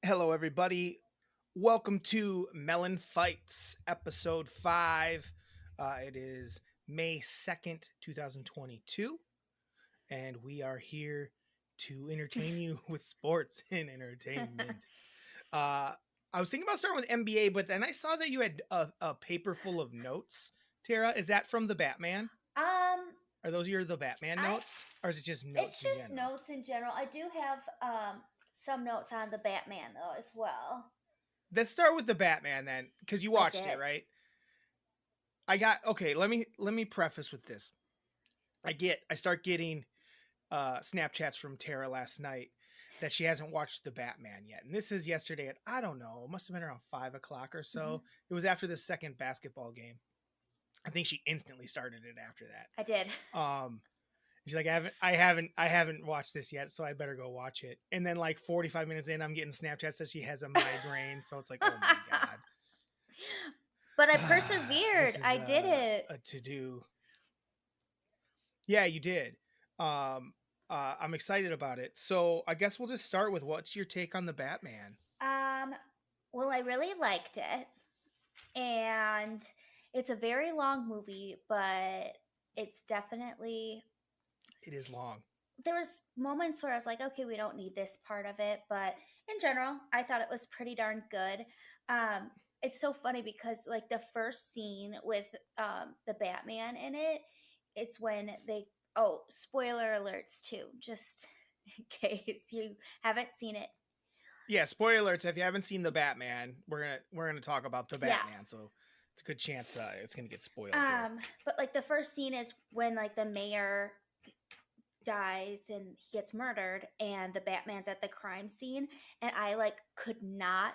Hello, everybody. Welcome to Mellon Fights, episode 5. It is May 2nd, 2022, and we are here to entertain you with sports and entertainment. Uh, I was thinking about starting with NBA, but then I saw that you had a paper full of notes. Tara, is that from the Batman? Um, Are those the Batman I notes? Or is it just it's notes in just general? notes in general. I do have some notes on the Batman though as well. Let's start with the Batman then, because you I watched it, did. right? Okay, let me preface with this. I start getting Snapchats from Tara last night that she hasn't watched the Batman yet. And this is yesterday at I don't know, it must have been around 5 o'clock or Hmm. so. It was after the second basketball game. I think she instantly started it after I did. that. She's like, I haven't watched this yet, so I better go watch it. And then like 45 minutes in, I'm getting Snapchats that she has a migraine. So it's like, oh my But I god. This persevered. is I did it. a to do. Yeah, you did. Um, I'm excited about it. So I guess we'll just start with what's your take on the Batman? Um, well, I really liked it, and it's a very long movie, but it's definitely It is long. there was moments where I was like, okay, we don't need this part of it, but in general, I thought it was pretty darn good. Um, it's so funny because like the first scene with the Batman in it, it's when they spoiler alerts too, just in case you haven't seen it. Yeah, spoiler alerts. If you haven't seen the Batman, we're gonna talk about the Yeah. Batman. So it's a good chance it's gonna get spoiled here. But like the first scene is when like the mayor dies and he gets murdered and the Batman's at the crime scene, and I like could not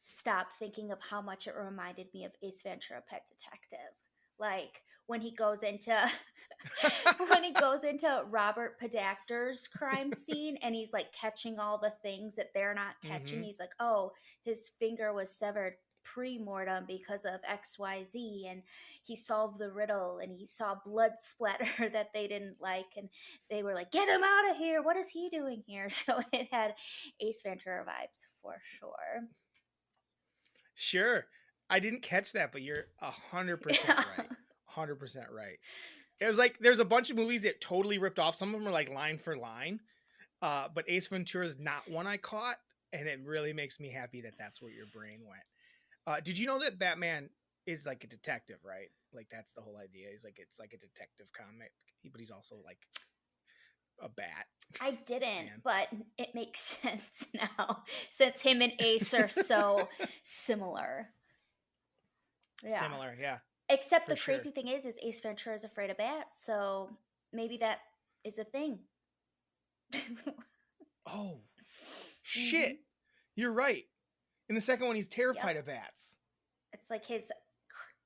stop thinking of how much it reminded me of Ace Ventura Pet Detective. Like when he goes into when he goes into Robert Podacter's crime scene and he's like catching all the things that they're not catching. Mm-hmm. He's like, "Oh, his finger was severed pre-mortem because of XYZ, and he solved the riddle and he saw blood splatter that they didn't like, and they were like, get him out of here, what is he doing here?" So it had Ace Ventura vibes for sure. Sure. I didn't catch that, but you're 100% Yeah. right. 100% right. It was like there's a bunch of movies that totally ripped off. Some of them are like line for line. But Ace Ventura is not one I caught, and it really makes me happy that that's where your brain went. Did you know that Batman is like a detective, right? Like that's the whole idea. He's like it's like a detective comic, but he's also like a bat. I didn't, Man, but it makes sense now since him and Ace are so similar. Yeah. similar, yeah, Except for the sure. crazy thing is Ace Ventura is afraid of bats, so maybe that is a thing. Oh Hmm. shit, you're right. In the second one, he's Yep. terrified of bats. It's like his.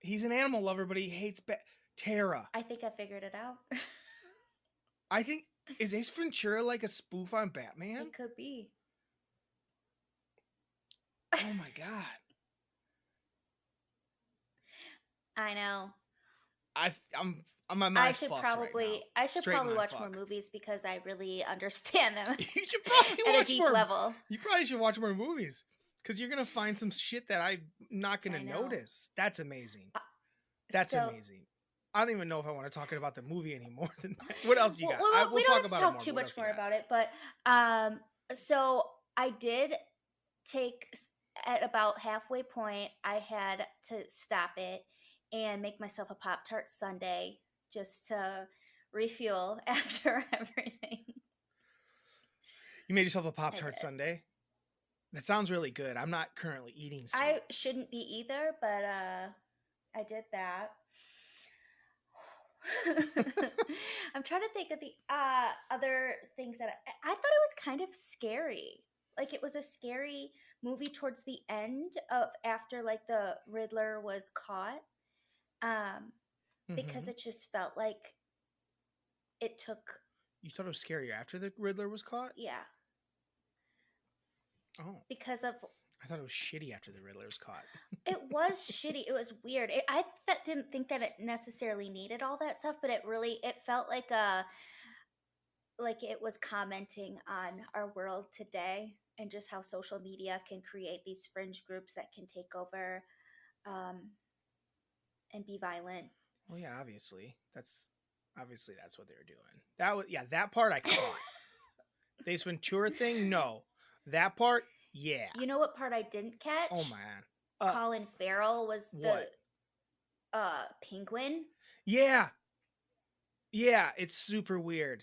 He's an animal lover, but he hates bat. Tara, I think I figured it out. I think is Ace Ventura like a spoof on Batman? It could be. Oh my god. I know. My I mind's should fucked right now. probably I should Straight probably mind watch more fuck. movies because I really understand them You should probably at a watch deep more. level. You probably should watch more movies because you're gonna find some shit that I'm not gonna I know. notice. That's amazing. Uh, That's So, amazing. I don't even know if I want to talk about the movie anymore than that. What else you well, got? we, We'll we talk don't have to about it talk more. too But what much else you more got? about it, but so I did take at about halfway point. I had to stop it and make myself a Pop Tart sundae just to refuel after everything. You made yourself a Pop I Tart did. sundae. That sounds really good. I'm not currently eating I sweets. shouldn't be either, but I did that. I'm trying to think of the other things that I thought it was kind of scary. Like it was a scary movie towards the end of after like the Riddler was caught. Um, because Mm-hmm. it just felt like it took You thought it was scarier after the Riddler was caught? yeah, Oh, because of I thought it was shitty after the Riddler was caught. it was shitty. It was weird. Didn't think that it necessarily needed all that stuff, but it felt like a like it was commenting on our world today and just how social media can create these fringe groups that can take over um, and be violent. Well, yeah, obviously that's what they were doing. That was that part I caught. The Ace Ventura thing, no. That part, yeah. You know what part I didn't Oh catch? man. Colin Farrell was the What? penguin. Yeah. Yeah, it's super weird.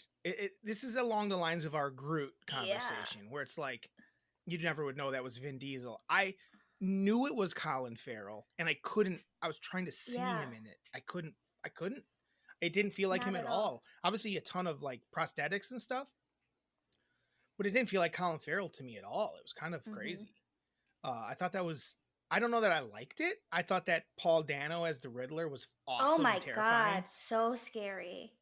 This is along the lines of our Groot Yeah. conversation, where it's like you never would know that was Vin Diesel. I knew it was Colin Farrell, and I couldn't. I was trying to see Yeah. him in it. I couldn't. I couldn't. It didn't feel like Not him at at all. all. Obviously, a ton of like prosthetics and stuff, but it didn't feel like Colin Farrell to me at all. It was kind of Mm-hmm. crazy. I thought that was. I don't know that I liked it. I thought that Paul Dano as the Riddler was Oh awesome and my terrifying. god, so scary.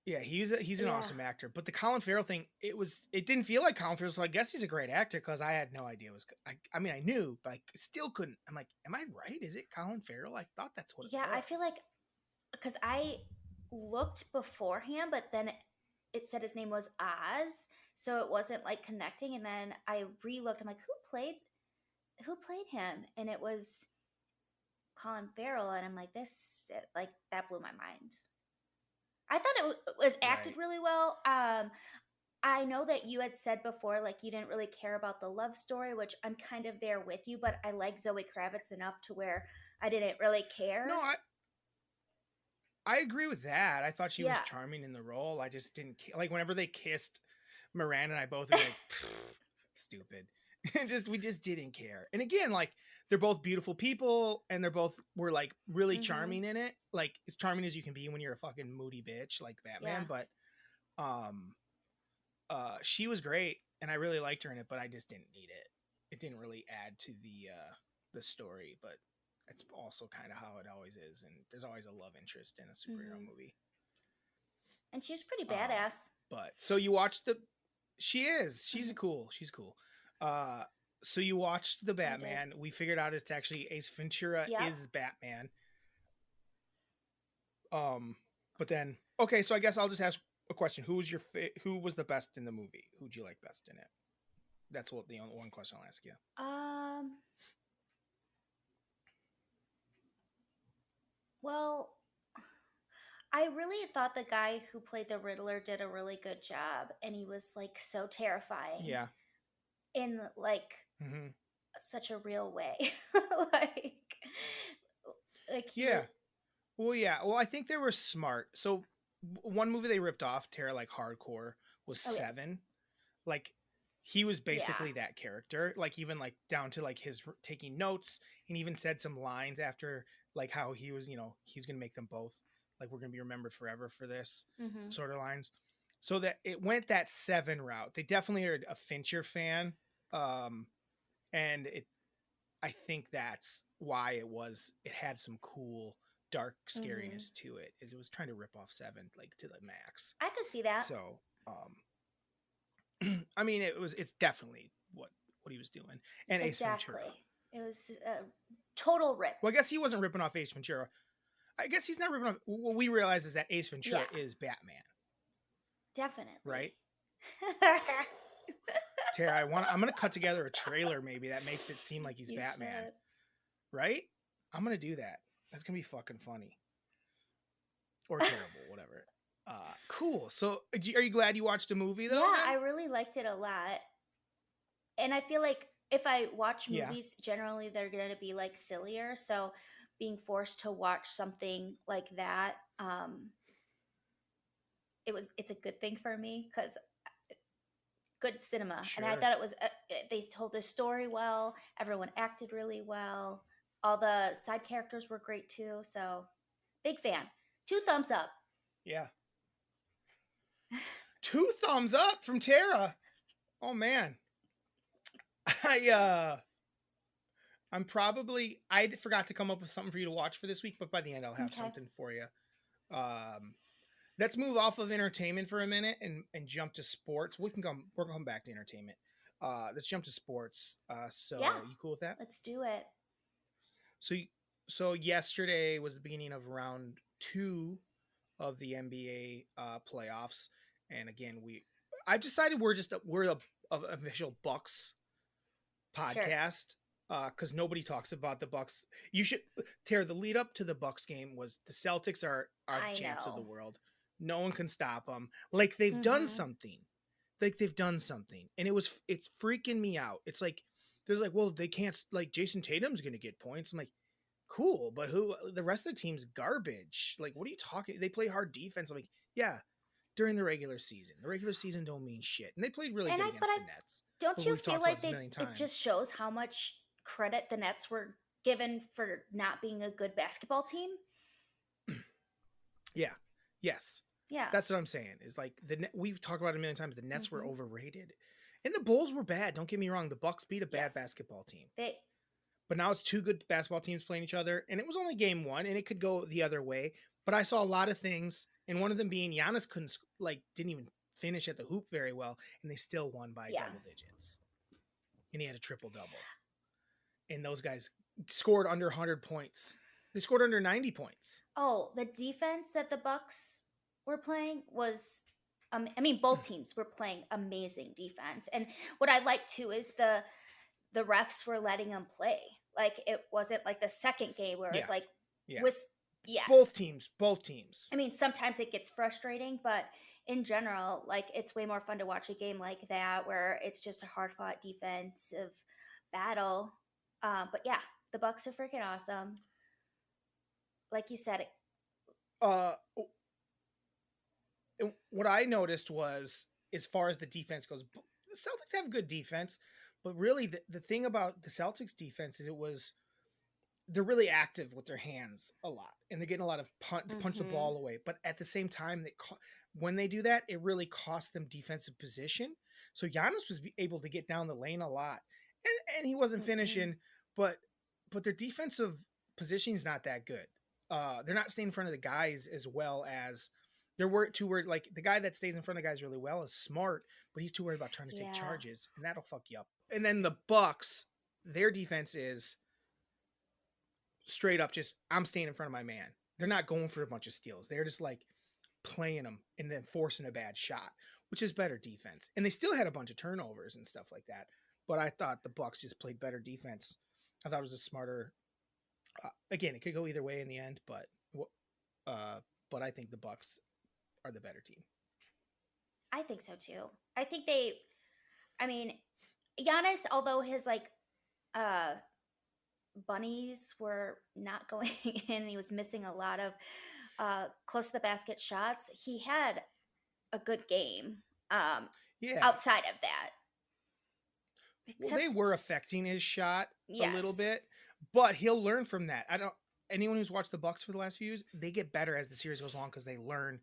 Yeah, he's an Yeah. awesome actor. But the Colin Farrell thing, it didn't feel like Colin Farrell. So I guess he's a great actor because I had no idea it was. I mean, I knew, but I still couldn't. I'm like, am I right? Is it Colin Farrell? I thought that's what it Yeah, was. I feel like because I looked beforehand, but then it said his name was Oz, so it wasn't like connecting. And then I re-looked. I'm like, who played him? And it was Colin Farrell. And I'm like, like that blew my mind. I thought it was acted Right. really well. I know that you had said before, like you didn't really care about the love story, which I'm kind of there with you. But I like Zoe Kravitz enough to where I didn't really No, care. I agree with that. I thought she was Yeah, charming in the role. I just didn't like whenever they kissed. Miranda and I both were like, stupid. We just didn't care. And again, like they're both beautiful people, and they're both were like really mm-hmm. charming in it. Like as charming as you can be when you're a fucking moody bitch like Yeah. Batman. But um, she was great, and I really liked her in it. But I just didn't need it. It didn't really add to the story. But it's also kind of how it always is. And there's always a love interest in a superhero Mm-hmm. movie. And she's pretty Um, badass. but so you watched the She is. She's Mm-hmm. cool. She's cool. Uh, so you watched the I did. Batman. We figured out it's actually Ace Ventura Yep. is Batman. Um, but then okay, so I guess I'll just ask a question. Who was the best in the movie? Who'd you like best in it? That's what the only one question I'll ask you. Um. Well, I really thought the guy who played the Riddler did a really good job, and he was like so terrifying Yeah. in like Hmm. such a real way. like, like he was. Yeah. Well, yeah. Well, I think they were smart. So one movie they ripped off, Terra like hardcore, was Oh yeah, Seven. Like he was yeah. basically that character, like even like down to like his taking notes, and even said some lines after like how he was, he's gonna make them both like we're gonna be remembered forever for this Mm-hmm. sort of lines. So that it went that Seven route. They definitely are a Fincher fan, um, and I think that's why it had some cool dark Mm-hmm. scariness to it, is it was trying to rip off Seven like to the max. I could see that. So I mean, it's definitely what he was doing. And Ace Ventura. Exactly. It was a total rip. Well, I guess he wasn't ripping off Ace Ventura. I guess he's not ripping off. What we realize is that Ace Ventura Yeah, is Batman, definitely. right? Tara, I'm gonna cut together a trailer maybe that makes it seem like he's You Batman, should. right? I'm gonna do that. That's gonna be fucking funny or terrible, whatever. Cool. So, are you glad you watched a movie though? Yeah, Then, I really liked it a lot. And I feel like if I watch yeah, movies, generally they're going to be like sillier. So being forced to watch something like that, it's a good thing for me because good cinema. And I sure, thought it was, they told the story well. Everyone acted really well. All the side characters were great too. So big fan. 2 thumbs up. yeah. 2 thumbs up from Tara. Oh man, I I forgot to come up with something for you to watch for this week, but by the end I'll have Okay. something for you. Um, let's move off of entertainment for a minute and jump to sports. We'll come back to entertainment. Let's jump to sports. So Yeah, you cool with that? let's do it. So so yesterday was the beginning of round 2 of the NBA playoffs, And again, I've decided we're a official Bucks Sure. podcast because nobody talks about the Bucks. You should, Tara. The lead up to the Bucks game was the Celtics are the I champs of the know. world. No one can stop them. Like they've done Mm-hmm. something. Like they've done something, and it's freaking me out. It's like there's like, well, they can't, like Jason Tatum's gonna get points. I'm like, cool, but who? The rest of the team's garbage. Like, what are you talking? They play hard defense. I'm like, yeah, during the regular season. The regular season don't mean shit, and they played really good But against I the Nets. don't But you we've feel talked about like this a million it just times. shows how much credit the Nets were given for not being a good basketball team? Yeah. Yes. Yeah. That's what I'm saying. Is like we've talked about it a million times. The Nets were Mm-hmm. overrated, and the Bulls were bad. Don't get me wrong. The Bucks beat a bad Yes. basketball team, They but now it's two good basketball teams playing each other, and it was only game one, and it could go the other way. But I saw a lot of things, and one of them being Giannis didn't even finish at the hoop very well, and they still won by double digits, and he had a triple double, and those guys scored under 100 points. They scored under 90 points. Oh, the defense that the Bucks were playing was I mean both teams were playing amazing defense. And what I like too is the refs were letting them play. Like it wasn't like the second game where it's like Yeah. was yes. Both teams. I mean, sometimes it gets frustrating, but in general, like it's way more fun to watch a game like that where it's just a hard fought defensive battle. But yeah, the Bucks are freaking awesome. Like you said, what I noticed was, as far as the defense goes, the Celtics have good defense, but really the thing about the Celtics defense is they're really active with their hands a lot, and they're getting a lot of punch the ball away. But at the same time, when they do that, it really costs them defensive position. So Giannis was able to get down the lane a lot, and he wasn't finishing, but their defensive positioning is not that good. They're not staying in front of the guys as well as they're worried. Like the guy that stays in front of the guys really well is Smart, but he's too worried about trying to take charges, and that'll fuck you up. And then the Bucks, their defense is straight up just, I'm staying in front of my man. They're not going for a bunch of steals. They're just like playing them and then forcing a bad shot, which is better defense. And they still had a bunch of turnovers and stuff like that. But I thought the Bucks just played better defense. I thought it was a smarter. Again, it could go either way in the end, but I think the Bucks are the better team. I think so too. I think I mean, Giannis, although his bunnies were not going in, he was missing a lot of close to the basket shots. He had a good game. Outside of that, they were affecting his shot a little bit, but he'll learn from that. Anyone who's watched the Bucks for the last few years, they get better as the series goes on because they learn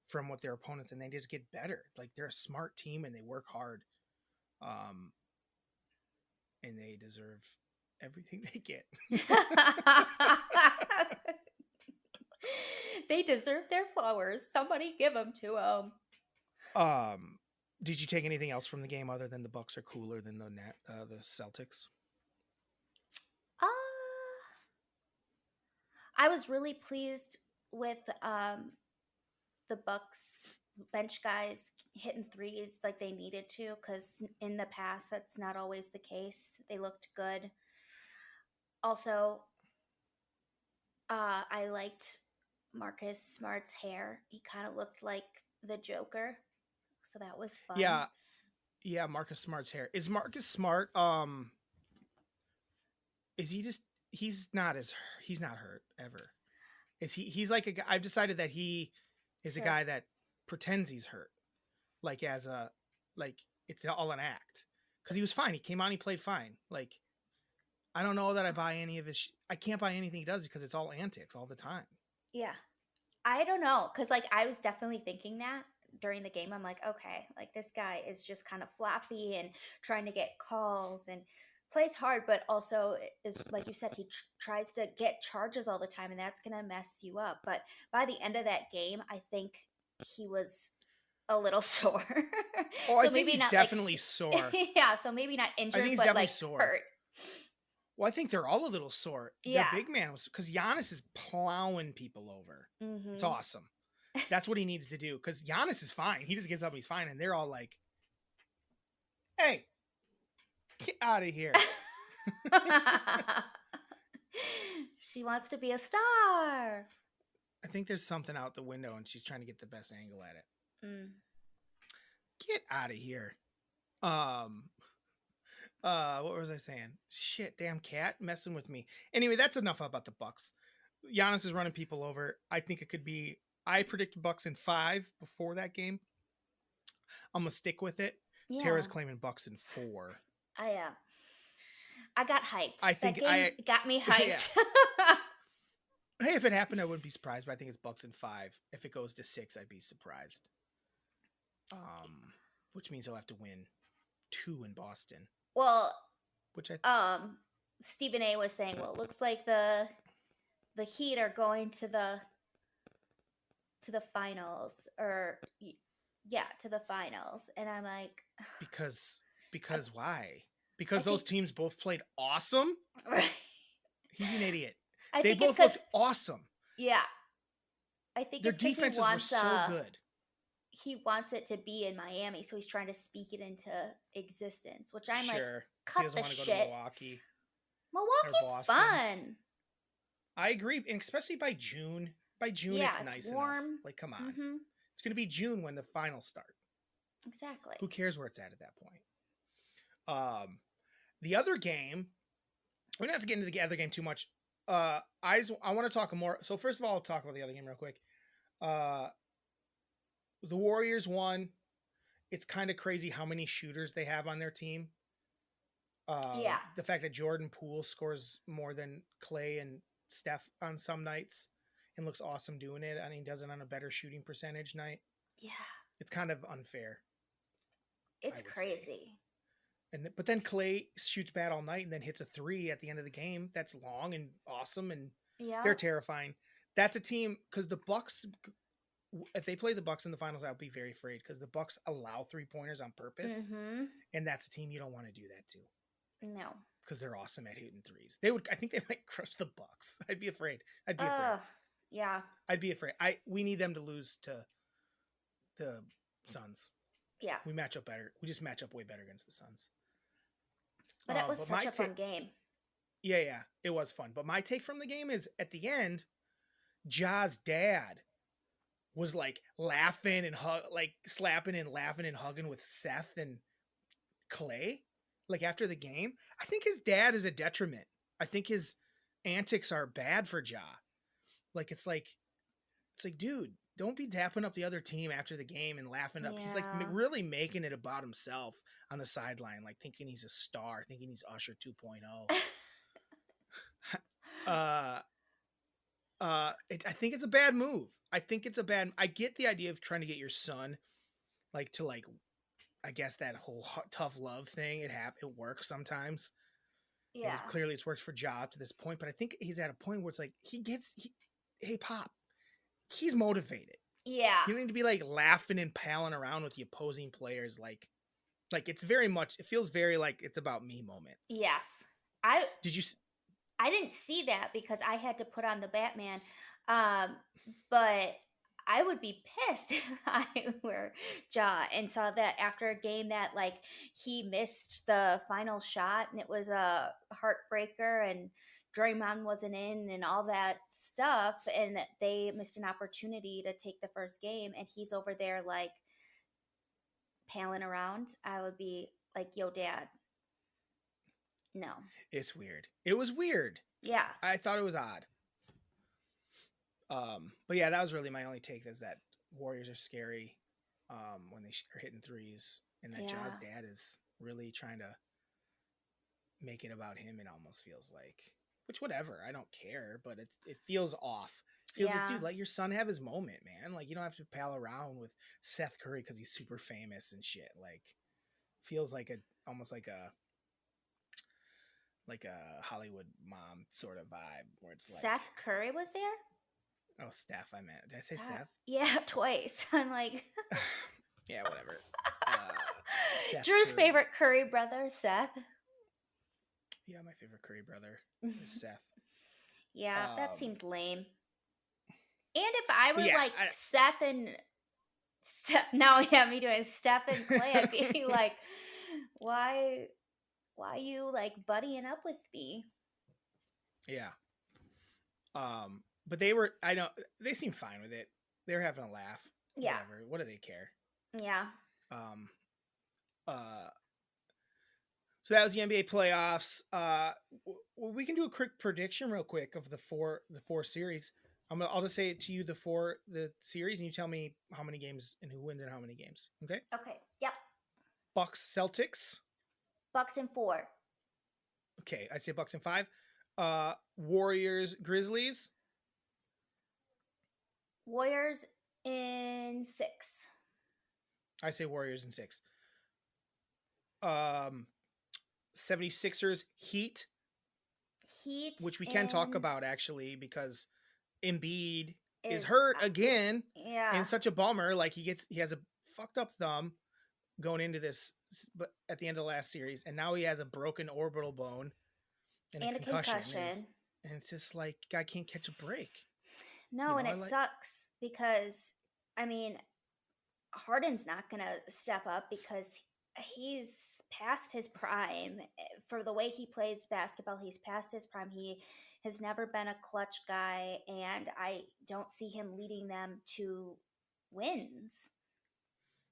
from what their opponents, and they just get better. Like they're a smart team and they work hard, and they deserve everything they get. They deserve their flowers. Somebody give them to them. Did you take anything else from the game other than the Bucks are cooler than the Celtics? I was really pleased with the Bucks bench guys hitting threes like they needed to, because in the past that's not always the case. They looked good. Also, I liked Marcus Smart's hair. He kind of looked like the Joker, so that was fun. Yeah, Marcus Smart's hair. Is Marcus Smart? Is he just? He's not hurt ever. Is he? He's like a guy. I've decided that he is a guy that pretends he's hurt, like it's all an act. Because he was fine. He came on. He played fine. Like, I don't know that I buy any of his. I can't buy anything he does because it's all antics all the time. Yeah, I don't know, because like I was definitely thinking that during the game. I'm like, okay, like this guy is just kind of floppy and trying to get calls and plays hard, but also is, like you said, he tries to get charges all the time, and that's gonna mess you up. But by the end of that game, I think he was a little sore. Oh, so I think maybe he's not definitely sore. Yeah, so maybe not injured, but like sore. Hurt. Well, I think they're all a little sore. Yeah, their big man was, because Giannis is plowing people over. It's awesome. That's what he needs to do because Giannis is fine. He just gets up, he's fine, and they're all like, "Hey, get out of here." She wants to be a star. I think there's something out the window, and she's trying to get the best angle at it. Mm. Get out of here. What was I saying? Shit, damn cat messing with me. Anyway, that's enough about the Bucks. Giannis is running people over. I think it could be. I predicted Bucks in 5 before that game. I'm gonna stick with it. Yeah. Tara's claiming Bucks in 4. I got hyped. I think that game got me hyped. Yeah. Hey, if it happened, I wouldn't be surprised. But I think it's Bucks in 5. If it goes to 6, I'd be surprised. Which means he'll have to win 2 in Boston. Well, which Stephen A was saying, well, it looks like the Heat are going to the finals, or to the finals, and I'm like, because why? Because those teams both played awesome. Right. He's an idiot. They think both looked awesome. Yeah, I think their defenses were so good. He wants it to be in Miami, so he's trying to speak it into existence. Which I'm sure. like, cut he doesn't the want to shit. Go to Milwaukee. Milwaukee's fun. I agree, and especially by June. By June, it's nice warm. Enough. Like, come on, it's going to be June when the finals start. Exactly. Who cares where it's at that point? The other game, we're not to get into the other game too much. I want to talk more. So first of all, I'll talk about the other game real quick. The Warriors won. It's kind of crazy how many shooters they have on their team. The fact that Jordan Poole scores more than Clay and Steph on some nights and looks awesome doing it. I mean, does it on a better shooting percentage night. Yeah. It's kind of unfair. It's crazy. But then Clay shoots bad all night and then hits a 3 at the end of the game. That's long and awesome, and they're terrifying. That's a team, because the Bucks, if they play the Bucks in the finals, I'll be very afraid, because the Bucks allow 3-pointers on purpose, and that's a team you don't want to do that to. No, because they're awesome at hitting 3s. I think they might crush the Bucks. I'd be afraid. Yeah, I'd be afraid. We need them to lose to the Suns. Yeah, we match up better. We just match up way better against the Suns. But it was such a fun game. Yeah, it was fun. But my take from the game is, at the end, Ja's dad was like laughing and slapping and laughing and hugging with Seth and Clay, like after the game. I think his dad is a detriment. I think his antics are bad for Ja. Like it's like, dude, don't be dapping up the other team after the game and laughing up. Yeah. He's like really making it about himself on the sideline, like thinking he's a star, thinking he's Usher 2.0. I think it's a bad move. I get the idea of trying to get your son I guess that whole tough love thing. It works sometimes. Yeah. Clearly it's worked for Ja to this point, but I think he's at a point where it's like, hey Pop, he's motivated. Yeah. You don't need to be like laughing and palling around with the opposing players. Like it's very much, it feels very like it's about me moments. Yes. I didn't see that because I had to put on the Batman. But I would be pissed if I were Ja and saw that after a game that like he missed the final shot and it was a heartbreaker and Draymond wasn't in and all that stuff, and they missed an opportunity to take the first game and he's over there like palling around. I would be like, yo, Dad. No. It's weird. It was weird. Yeah. I thought it was odd. But yeah, that was really my only take, is that Warriors are scary when they are hitting 3s, and that Ja's dad is really trying to make it about him. It almost feels like, which whatever, I don't care, but it feels off. It feels like, dude, let your son have his moment, man. Like, you don't have to pal around with Seth Curry because he's super famous and shit. Like, feels like almost like a Hollywood mom sort of vibe where it's like, Seth Curry was there? Oh, Steph, I meant. Did I say Seth? Yeah, twice. I'm like... yeah, whatever. Drew's favorite Curry brother, Seth. Yeah, my favorite Curry brother is Seth. Yeah, that seems lame. if I were yeah, like Seth and now me doing Steph and Clay, I'd be like, why you like buddying up with me? yeah. But they were, I know they seem fine with it. They're having a laugh. Yeah. Whatever. What do they care? Yeah. Um, uh, so that was the NBA playoffs. We can do a quick prediction real quick of the four series. I'll just say it to you, the series, and you tell me how many games and who wins and how many games. Okay. Okay. Yep. Bucks Celtics. Bucks in 4. Okay, I'd say Bucks in 5. Warriors Grizzlies. Warriors in 6. I say Warriors in 6. Um 76ers Heat, Heat, which we can talk in about actually because Embiid is is hurt again, and yeah. it's such a bummer. Like he has a fucked up thumb going into this, but at the end of the last series, and now he has a broken orbital bone and a And a concussion, concussion. and it's just like guy can't catch a break. No, and it sucks because I mean, Harden's not going to step up because he's past his prime. For the way he plays basketball, he's past his prime. He has never been a clutch guy, and I don't see him leading them to wins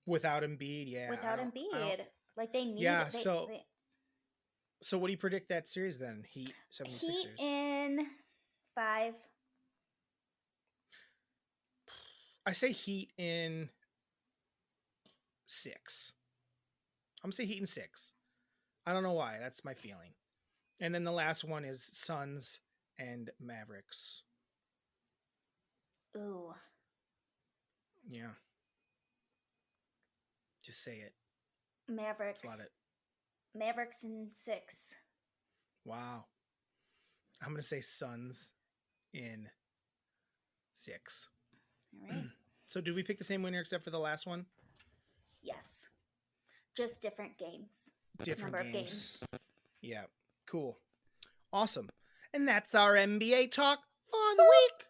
without Embiid. Yeah, without I don't. Embiid. Like they need Yeah, they so what do you predict that series then? Heat Heat 76ers. in 5. I say Heat in 6. I'm gonna say Heat in 6. I don't know why. That's my feeling. And then the last one is Suns and Mavericks. Ooh, Yeah. Just say it. Mavericks. Slot it. Mavericks in 6. Wow. I'm gonna say Suns in 6. All right. So did we pick the same winner except for the last one? Yes. Just different games. Different Number games. of games. Yeah. Cool. Awesome. And that's our NBA talk for the week.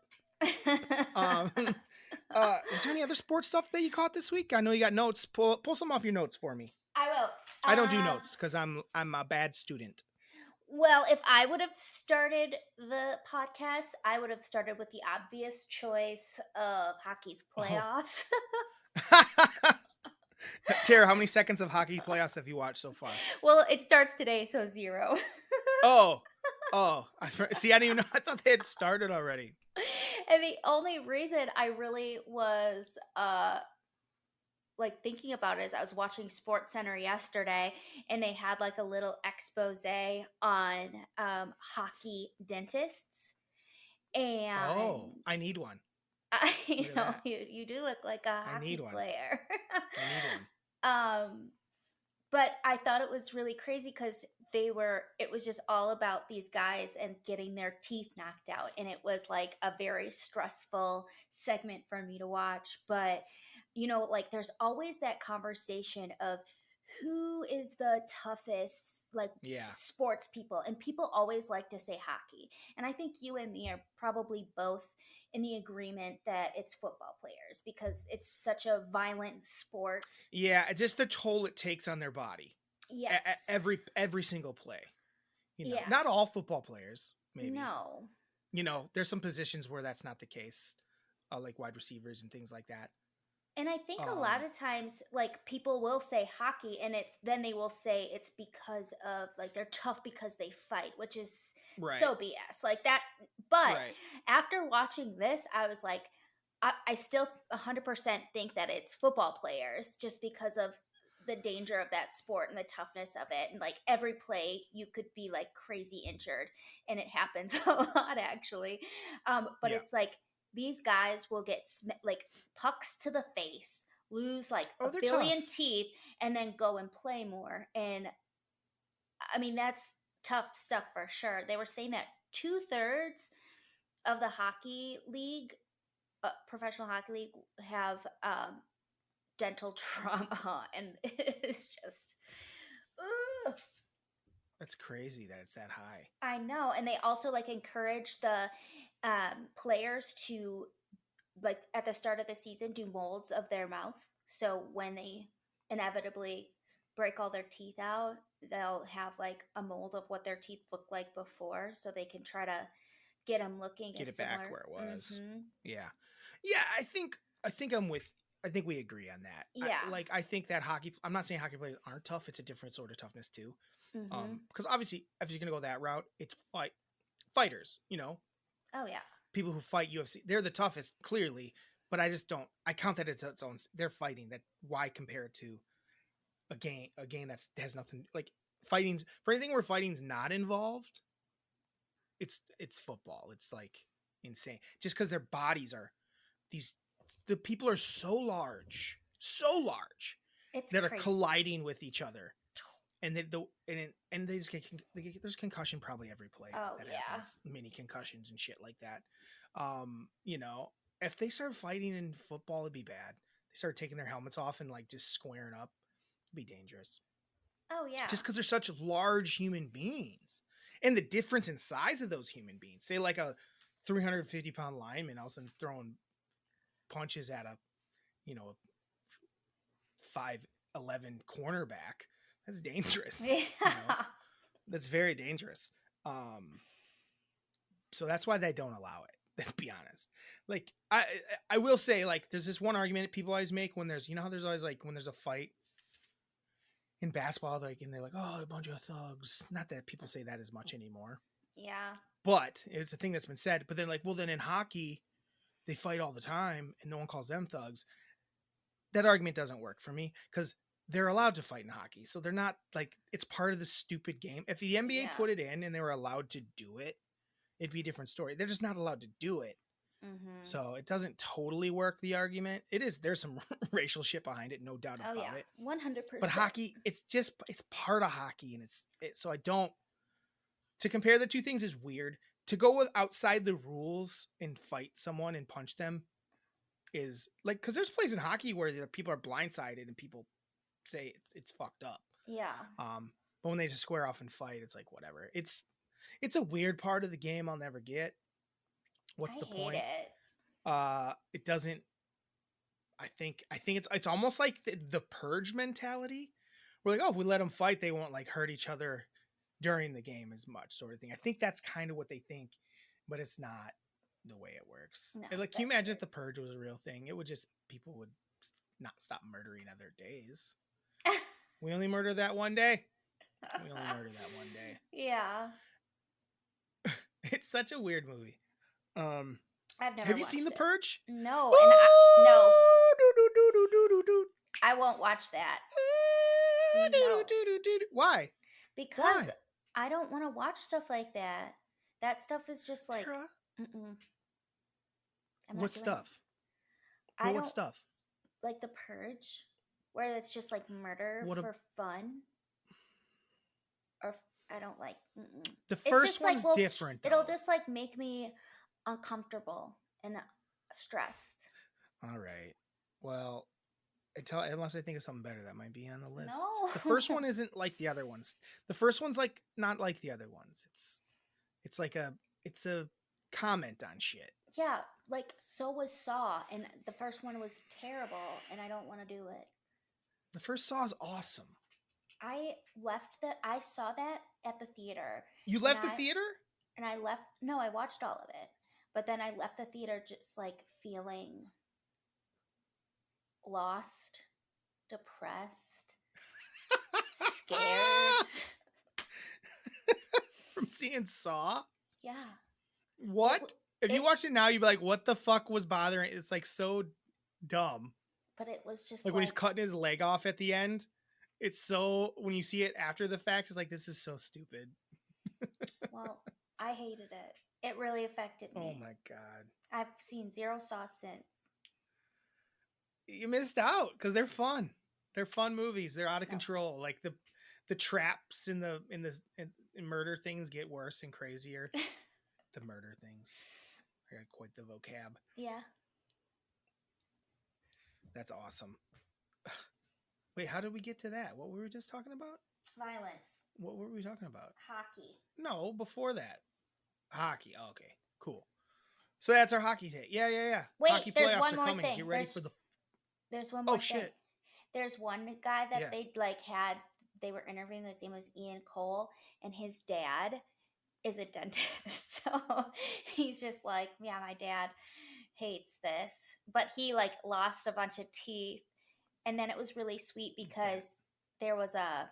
Is there any other sports stuff that you caught this week? I know you got notes. Pull some off your notes for me. I will. I don't do notes because I'm a bad student. Well, if I would have started the podcast, I would have started with the obvious choice of hockey's playoffs. Tara, how many seconds of hockey playoffs have you watched so far? Well, it starts today, so 0. Oh. See, I didn't even know. I thought they had started already. And the only reason I really was like thinking about it is I was watching Sports Center yesterday, and they had like a little expose on hockey dentists. And I need one. I know you do look like a hockey player. I need one. But I thought it was really crazy because it was just all about these guys and getting their teeth knocked out. And it was like a very stressful segment for me to watch. But, like there's always that conversation of who is the toughest, like sports people. And people always like to say hockey. And I think you and me are probably both in the agreement that it's football players because it's such a violent sport. Yeah, just the toll it takes on their body. Yes. Every single play. Yeah. Not all football players, maybe. No. There's some positions where that's not the case, like wide receivers and things like that. And I think a lot of times, like people will say hockey, and then they will say it's because of like they're tough because they fight, which is so BS. Like that. But after watching this, I was like, I still 100% think that it's football players just because of the danger of that sport and the toughness of it. And like every play, you could be like crazy injured, and it happens a lot actually. But it's like these guys will get like pucks to the face, lose like a billion teeth, and then go and play more. And I mean, that's tough stuff for sure. They were saying that 2/3 of the hockey league, professional hockey league, have dental trauma, and it's just that's crazy that it's that high. I know. And they also like encourage the players to like at the start of the season do molds of their mouth. So when they inevitably break all their teeth out, they'll have like a mold of what their teeth looked like before, so they can try to get them looking Get as it back similar. where it was. Mm-hmm. Yeah. I think I think we agree on that. Yeah. I think that hockey. I'm not saying hockey players aren't tough. It's a different sort of toughness too. Mm-hmm. Because obviously, if you're gonna go that route, it's fighters. Oh yeah. People who fight UFC, they're the toughest, clearly. But I just don't. I count that it's its own. They're fighting. That why compare it to a game that has nothing like fighting's for anything where fighting's not involved. It's football. It's like insane. Just because their bodies are these, the people are so large It's that are crazy. colliding with each other, and they just there's concussion probably every play. Oh, that yeah. happens, mini concussions and shit like that. If they start fighting in football, it'd be bad. They start taking their helmets off and like just squaring up, it'd be dangerous. Oh yeah. Just because they're such large human beings, and the difference in size of those human beings. Say like a 350-pound lineman all of a sudden throwing punches at a 5'11" cornerback. That's dangerous. Yeah. That's very dangerous. So that's why they don't allow it. Let's be honest. Like I will say, like, there's this one argument people always make when there's how there's always like when there's a fight in basketball, like, and they're like, oh, a bunch of thugs. Not that people say that as much anymore, Yeah. but it's a thing that's been said. But then like, well, then in hockey, they fight all the time and no one calls them thugs. That argument doesn't work for me because they're allowed to fight in hockey. So they're not like, it's part of the stupid game. If the NBA Yeah. put it in and they were allowed to do it, it'd be a different story. They're just not allowed to do it. Mm-hmm. So it doesn't totally work, the argument. There's some racial shit behind it, no doubt Oh about yeah. it. 100%. But hockey, it's part of hockey, and so I don't, to compare the two things is weird. To go with outside the rules and fight someone and punch them is like, because there's plays in hockey where the people are blindsided and people say it's fucked up. Yeah. But when they just square off and fight, it's like whatever. It's a weird part of the game I'll never get. What's the point? It doesn't. I think it's almost like the purge mentality. We're like, oh, if we let them fight, they won't like hurt each other during the game as much, sort of thing. I think that's kind of what they think, but it's not the way it works. No, Like, can you that's imagine weird. if the purge was a real thing? It would just, people would not stop murdering other days. We only murder that one day. We only murder that one day. Yeah. It's such a weird movie. I've never. Have you seen The Purge? No, and no, No. I won't watch that. No. Why? Because Why? I don't want to watch stuff like that. That stuff is just like, Tara? mm-mm. I'm not What doing it. stuff? I Well, don't what stuff? like The Purge, where it's just like murder What for fun. Or I don't like. Mm-mm. The It's first just like, one's well, different. It'll though. just like make me uncomfortable and stressed. All right. Well, unless I think of something better that might be on the list. No. The first one isn't like the other ones. The first one's like not like the other ones. It's like it's a comment on shit. Yeah, like so was Saw, and the first one was terrible, and I don't want to do it. The first Saw is awesome. I saw that at the theater. You left the theater? And I left. No, I watched all of it, but then I left the theater just like feeling lost, depressed, scared. From seeing Saw? Yeah. What? If you watch it now, you'd be like, what the fuck was bothering? It's like so dumb. But it was just like when he's cutting his leg off at the end. It's so, when you see it after the fact, it's like, this is so stupid. Well, I hated it. It really affected me. Oh my God. I've seen zero Saw since. You missed out because they're fun. They're fun movies. They're out of control. Like the traps in the murder things get worse and crazier. The murder things. I got quite the vocab. Yeah. That's awesome. Wait, how did we get to that? What were we just talking about? Violence. What were we talking about? Hockey. No, before that. Hockey. Oh, okay, cool. So that's our hockey day. Yeah. Wait, Hockey there's playoffs one are more coming. thing. Get ready for the. There's one Oh more thing. shit. There's one guy that Yeah. they were interviewing. His name was Ian Cole, and his dad is a dentist. So he's just like, yeah, my dad hates this. But he like lost a bunch of teeth. And then it was really sweet He's dead. because there was a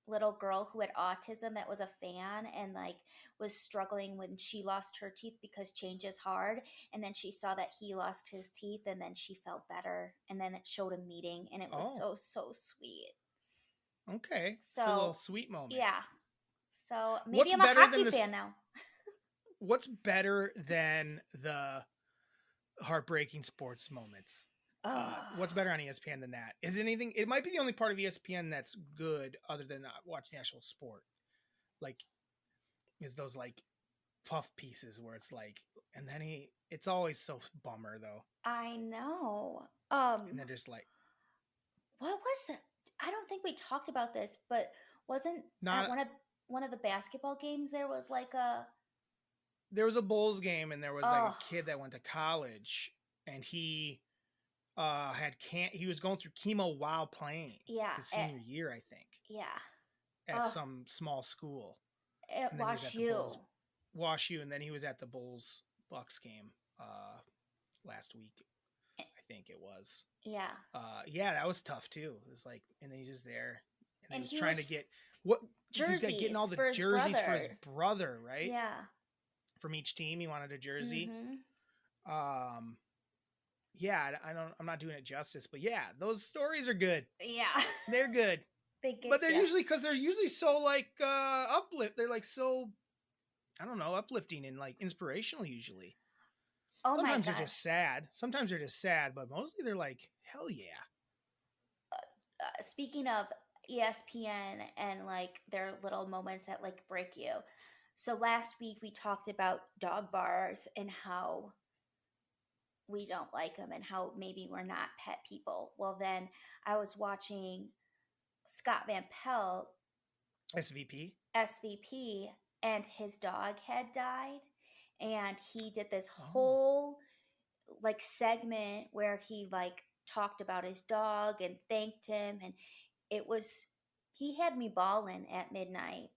little girl who had autism that was a fan and like was struggling when she lost her teeth because change is hard, and then she saw that he lost his teeth and then she felt better, and then it showed a meeting and it was Oh. so sweet. Okay. It's a little So sweet moment. yeah, so maybe What's I'm a better than hockey this? fan now. What's better than the heartbreaking sports moments? What's better on ESPN than that? Is anything? It might be the only part of ESPN that's good, other than watching the actual sport. Like, is those like puff pieces where it's like, and then it's always so bummer though. I know. And then just like, What was it? I don't think we talked about this, but wasn't at not one of the basketball games there was like a there was a Bulls game and there was like oh a kid that went to college and he he was going through chemo while playing yeah his senior year, I think, yeah at some small school. at And then he was Wash at the U. Wash U, and then he was at the Bulls Bucks game last week, I think it was. Yeah. Yeah, that was tough too. It was like, and then he's just there, and then And he's he trying was to get what jerseys he's getting all the for his jerseys for his brother. brother, right? Yeah. From each team, he wanted a jersey. Mm-hmm. Yeah, I'm not doing it justice, but yeah, those stories are good. Yeah. They're good. They get But they're ya. usually so like uplift. They're like so, I don't know, uplifting and like inspirational usually. Oh Sometimes my they're just gosh. sad. Sometimes they're just sad, but mostly they're like, hell yeah. Speaking of ESPN and like their little moments that like break you. So last week we talked about dog bars and how we don't like them and how maybe we're not pet people. Well, then I was watching Scott Van Pelt, SVP. SVP, and his dog had died. And he did this Oh. whole like segment where he like talked about his dog and thanked him. And it was, he had me bawling at midnight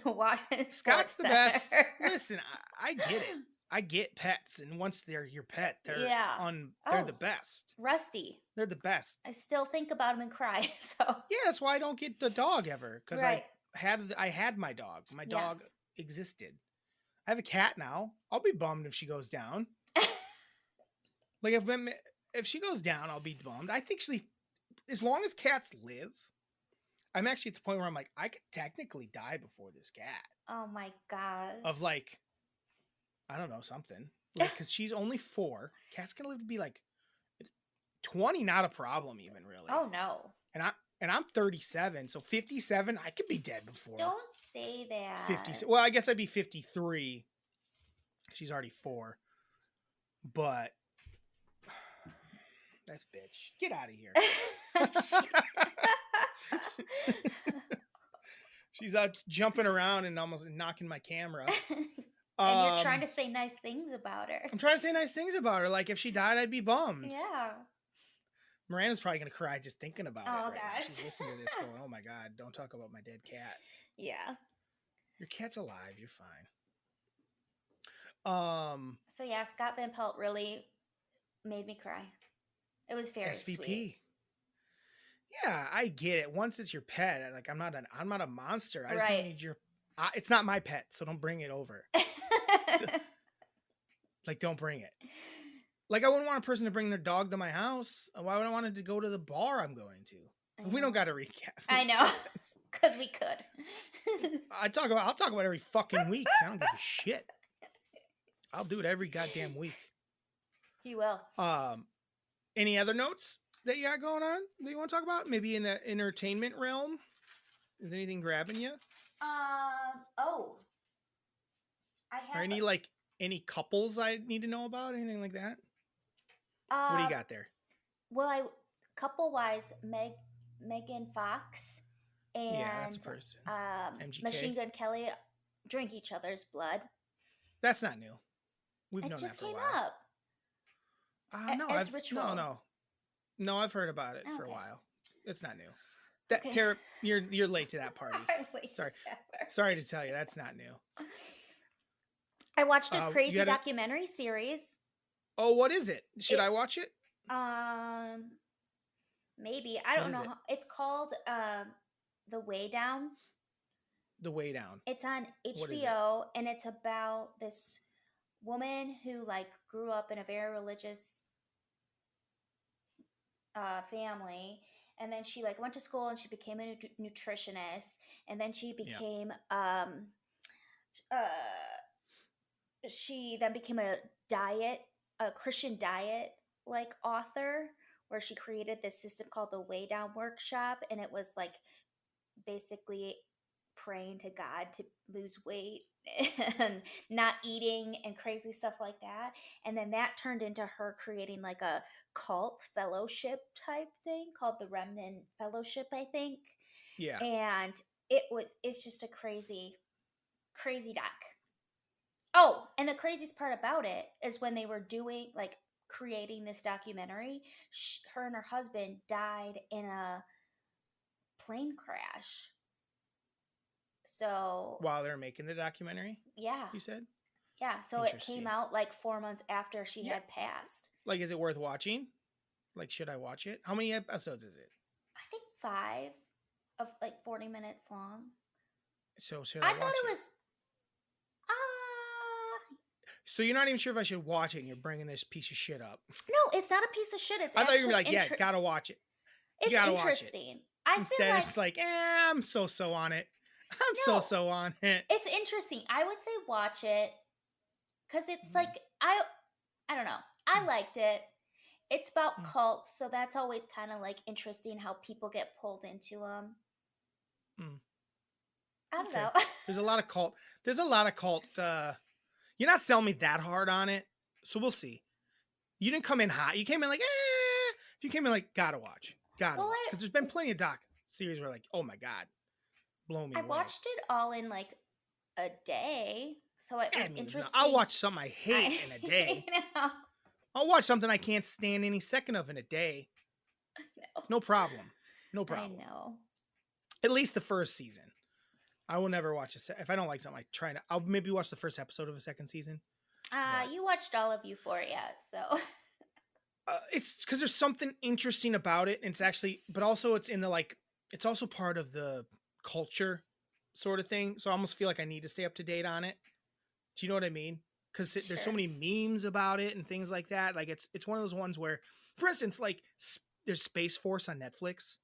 watching Scott's the SportsCenter. best. Listen, I get it. I get pets, and once they're your pet, they're they're the best. Rusty. They're the best. I still think about him and cry. So yeah, that's why I don't get the dog ever, because right. I had my dog. My dog existed. I have a cat now. I'll be bummed if she goes down. Like if she goes down, I'll be bummed. I think as long as cats live, I'm actually at the point where I'm like, I could technically die before this cat. Oh my gosh. Of like, I don't know, something. Like, because she's only 4. Cat's gonna live to be like 20, not a problem even, really. Oh no. And I'm 37, so 57, I could be dead before. Don't say that. 50. Well, I guess I'd be 53. She's already 4. But that bitch, get out of here. She's out jumping around and almost knocking my camera. And you're trying to say nice things about her. I'm trying to say nice things about her. Like, if she died, I'd be bummed. Yeah. Miranda's probably going to cry just thinking about it. Oh, right gosh. now. She's listening to this going, oh my God, don't talk about my dead cat. Yeah. Your cat's alive. You're fine. So yeah, Scott Van Pelt really made me cry. It was very SVP. sweet. Yeah, I get it. Once it's your pet, like I'm not a monster. I just Right. don't need your. It's not my pet, so don't bring it over. Like, don't bring it. Like, I wouldn't want a person to bring their dog to my house. Why would I want it to go to the bar I'm going to? We don't got to recap. I know, because we could. I'll talk about every fucking week. I don't give a shit. I'll do it every goddamn week. You will. Any other notes that you got going on that you want to talk about? Maybe in the entertainment realm? Is anything grabbing you? Oh. I have. Or any couples I need to know about? Anything like that? What do you got there? Well, couple-wise, Megan Fox and that's a person. MGK. Machine Gun Kelly drink each other's blood. That's not new. We've It known that just for a came while. up No, as ritual. No, I've heard about it for a Okay. while. It's not new. That Okay. Tara, you're late to that party. I'm late Sorry, to that part. sorry to tell you, that's not new. I watched a You crazy had a. documentary series. Oh, what is it? Should It I watch it? um maybe I What don't is know. it? It's called The Way Down. The Way Down. It's on What is it? HBO and it's about this woman who like grew up in a very religious family, and then she like went to school and she became a nutritionist, and then Yeah. uh she then became a Christian diet like author, where she created this system called the Way Down Workshop, and it was like basically praying to God to lose weight and not eating and crazy stuff like that. And then that turned into her creating like a cult fellowship type thing called the Remnant Fellowship, I think. Yeah. And it's just a crazy doc. Oh, and the craziest part about it is when they were doing like creating this documentary, her and her husband died in a plane crash. So, While they're making the documentary, yeah. you said? Yeah, so it came Interesting. out like 4 months after she Yeah. had passed. Like, is it worth watching? Like, should I watch it? How many episodes is it? I think 5 of like 40 minutes long. So should I I thought watch it it? was So you're not even sure if I should watch it, and you're bringing this piece of shit up. no, it's not a piece of shit. It's I thought you were actually like, yeah, gotta watch it. it's gotta watch it. interesting. I feel Instead, like it's like, I'm so on it. I'm No. so on it. it's interesting. I would say watch it because it's like I don't know. I liked it. It's about cults, so that's always kind of like interesting how people get pulled into them. I don't know. There's a lot of cult. There's a lot of cult. You're not selling me that hard on it, so we'll see. You didn't come in hot. You came in like, You came in like, gotta watch. Gotta watch. Because there's been plenty of doc series where like, oh my God, blow me away. I watched it all in like a day, so it was interesting. I'll watch something I hate in a day. I'll watch something I can't stand any second of in a day. No problem. No problem. I know. At least the first season. I will never watch if I don't like something, I'll maybe watch the first episode of a second season. You watched all of Euphoria, so it's because there's something interesting about it, and it's actually, but also it's in the like, it's also part of the culture sort of thing. So I almost feel like I need to stay up to date on it. Do you know what I mean? Because there's so many memes about it and things like that. Like it's one of those ones where, for instance, like there's Space Force on Netflix,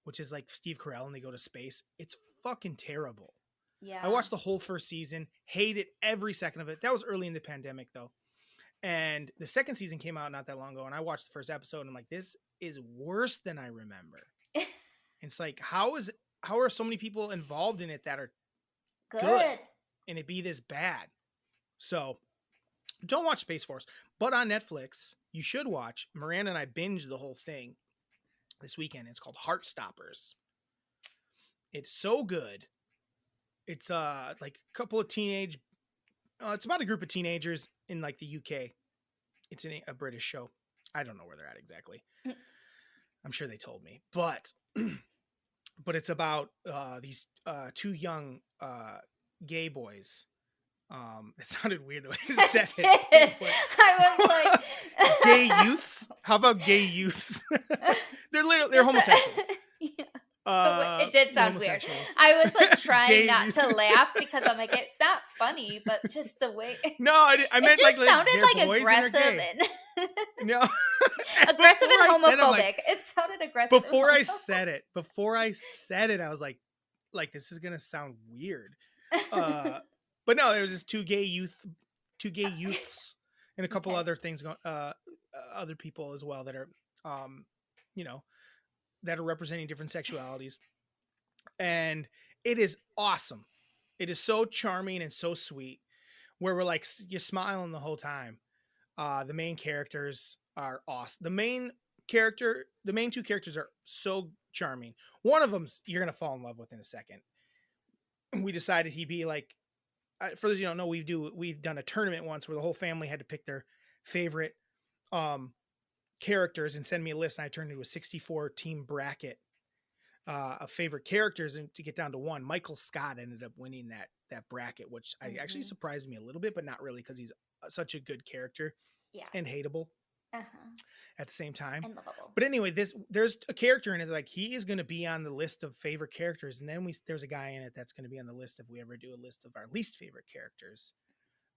which is like Steve Carell and they go to space. It's fucking terrible. Yeah. I watched the whole first season, hated every second of it. That was early in the pandemic though. And the second season came out not that long ago, and I watched the first episode and I'm like, this is worse than I remember. It's like, how are so many people involved in it that are good and it be this bad? So don't watch Space Force, but on Netflix, you should watch. Miranda and I binged the whole thing this weekend. It's called Heartstoppers. It's so good. It's like a couple of it's about a group of teenagers in like the UK. It's a British show. I don't know where they're at exactly. I'm sure they told me, but it's about these two young gay boys. It sounded weird the way you said it. I was like, gay youths. How about gay youths? they're homosexuals. Yeah. It did sound weird. I was like trying not to laugh because I'm like, it's not funny, but just the way. No, I meant like sounded like aggressive and no, aggressive and homophobic. It sounded aggressive. Before I said it, I was like this is gonna sound weird. But no, there was just two gay youths, and a couple other things going. Other people as well that are, that are representing different sexualities, and it is awesome. It is so charming and so sweet, where we're like, you're smiling the whole time. The main characters are awesome. The main two characters are so charming. One of them's you're gonna fall in love with in a second. We decided he'd be like for those of you who don't know, we've done a tournament once where the whole family had to pick their favorite characters and send me a list, and I turned into a 64 team bracket of favorite characters, and to get down to one. Michael Scott ended up winning that bracket, which I actually surprised me a little bit, but not really, because he's such a good character and hateable at the same time. And lovable. But anyway, there's a character in it like he is going to be on the list of favorite characters, and then there's a guy in it that's going to be on the list if we ever do a list of our least favorite characters.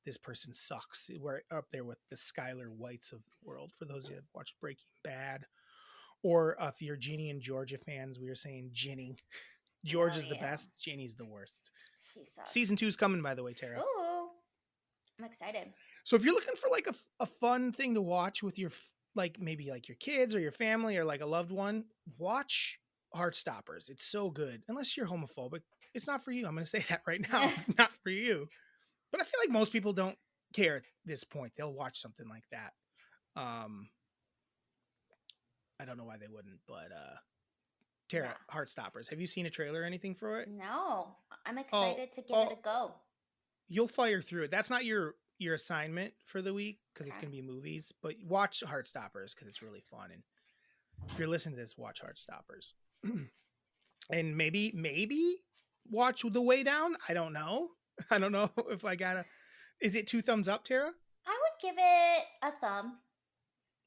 This person sucks. We're up there with the Skylar Whites of the world, for those of you that watched Breaking Bad. Or if you're Ginny and Georgia fans, we were saying Ginny. George is the best. Ginny's the worst. She sucks. Season 2 is coming, by the way, Tara. Ooh, I'm excited. So if you're looking for like a fun thing to watch with your, like maybe like your kids or your family or like a loved one, watch Heartstoppers. It's so good. Unless you're homophobic, it's not for you. I'm going to say that right now. It's not for you. But I feel like most people don't care at this point. They'll watch something like that. I don't know why they wouldn't, but Tara, Heartstoppers. Have you seen a trailer or anything for it? No, I'm excited to give it a go. You'll fire through it. That's not your assignment for the week, because it's going to be movies, but watch Heartstoppers because it's really fun. And if you're listening to this, watch Heartstoppers. And maybe watch The Way Down. I don't know. I don't know if I gotta. Is it 2 thumbs up, Tara? I would give it a thumb.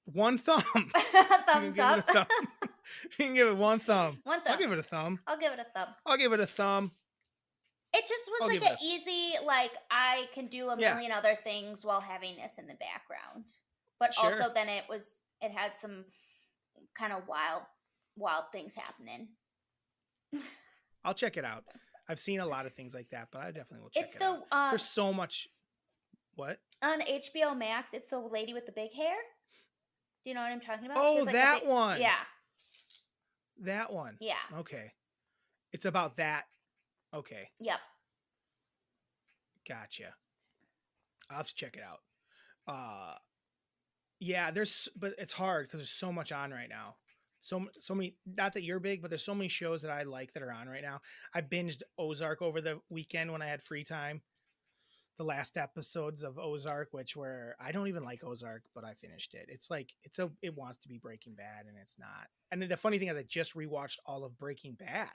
1 thumb. Thumbs up. You can give it 1 thumb. 1 thumb. I'll give it a thumb. I'll give it a thumb. I'll give it a thumb. It just was like an easy, like, I can do a million other things while having this in the background. But also then it had some kind of wild things happening. I'll check it out. I've seen a lot of things like that, but I definitely will check it out. There's so much. What? On HBO Max, it's the lady with the big hair. Do you know what I'm talking about? Oh, that one. Yeah. That one. Yeah. Okay. It's about that. Okay. Yep. Gotcha. I'll have to check it out. Yeah, but it's hard because there's so much on right now. So many, not that you're big, but there's so many shows that I like that are on right now. I binged Ozark over the weekend when I had free time. The last episodes of Ozark, where I don't even like Ozark, but I finished it. It's like, it wants to be Breaking Bad, and it's not. And the funny thing is I just rewatched all of Breaking Bad.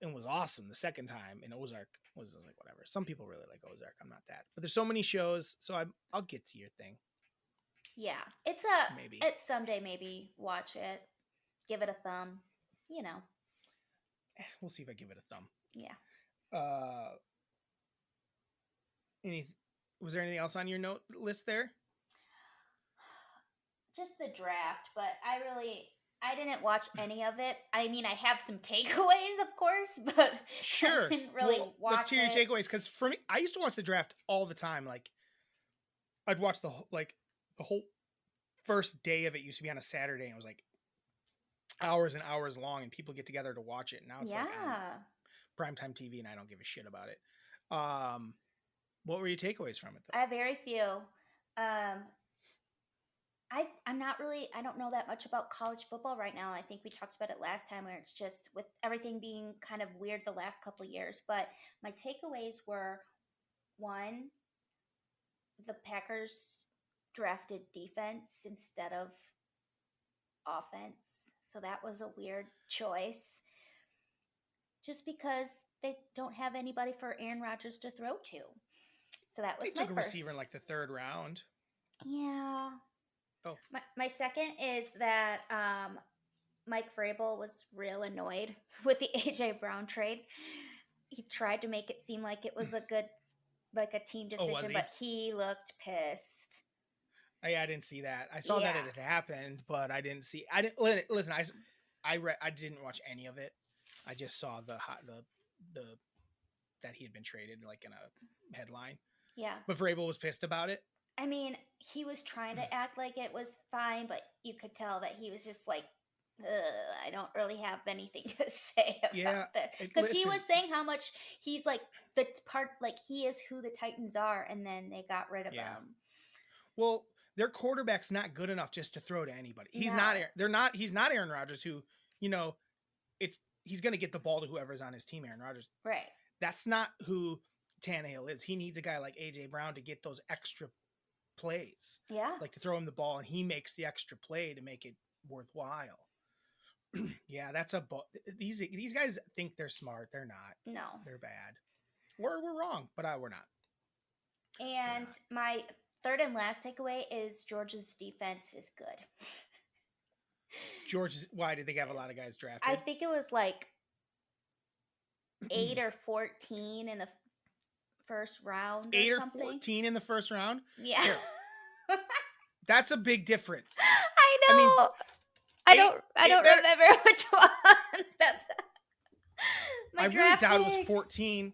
It was awesome the second time, and Ozark was like, whatever. Some people really like Ozark. I'm not that, but there's so many shows. So I'll get to your thing. Yeah. It's someday, maybe watch it, give it a thumb, We'll see if I give it a thumb. Yeah. Was there anything else on your note list there? Just the draft, but I didn't watch any of it. I mean, I have some takeaways, of course, but sure. I didn't really watch let's hear your takeaways, because for me, I used to watch the draft all the time. Like, I'd watch the whole first day of it. Used to be on a Saturday, and it was like hours and hours long, and people get together to watch it. Now it's like primetime TV, and I don't give a shit about it. What were your takeaways from it, though? I have very few. I'm not really, I don't know that much about college football right now. I think we talked about it last time, where it's just with everything being kind of weird the last couple of years. But my takeaways were, 1, the Packers drafted defense instead of offense. So that was a weird choice. Just because they don't have anybody for Aaron Rodgers to throw to. So that was they took a receiver in like the 3rd round. Yeah. Oh. My second is that Mike Vrabel was real annoyed with the AJ Brown trade. He tried to make it seem like it was a good, like a team decision, but he looked pissed. I didn't see that. I saw that it had happened, but I didn't see. Listen. I didn't watch any of it. I just saw the that he had been traded, like in a headline. Yeah. But Vrabel was pissed about it. I mean, he was trying to act like it was fine, but you could tell that he was just like, I don't really have anything to say about this. Because he was saying how much he's like he is who the Titans are, and then they got rid of him. Well, their quarterback's not good enough just to throw to anybody. He's not Aaron Rodgers, who, he's going to get the ball to whoever's on his team, Aaron Rodgers. Right. That's not who Tannehill is. He needs a guy like AJ Brown to get those extra plays, Yeah. like to throw him the ball and he makes the extra play to make it worthwhile. Yeah, that's these guys think they're smart. They're not. No. They're bad. We're wrong, but we're not. And my third and last takeaway is Georgia's defense is good. Why did they have a lot of guys drafted? I think it was like 8 or 14 in the first round. 8 or something. 14 in the first round? Yeah. That's a big difference. I know. I don't remember which one. That's I really doubt it was 14.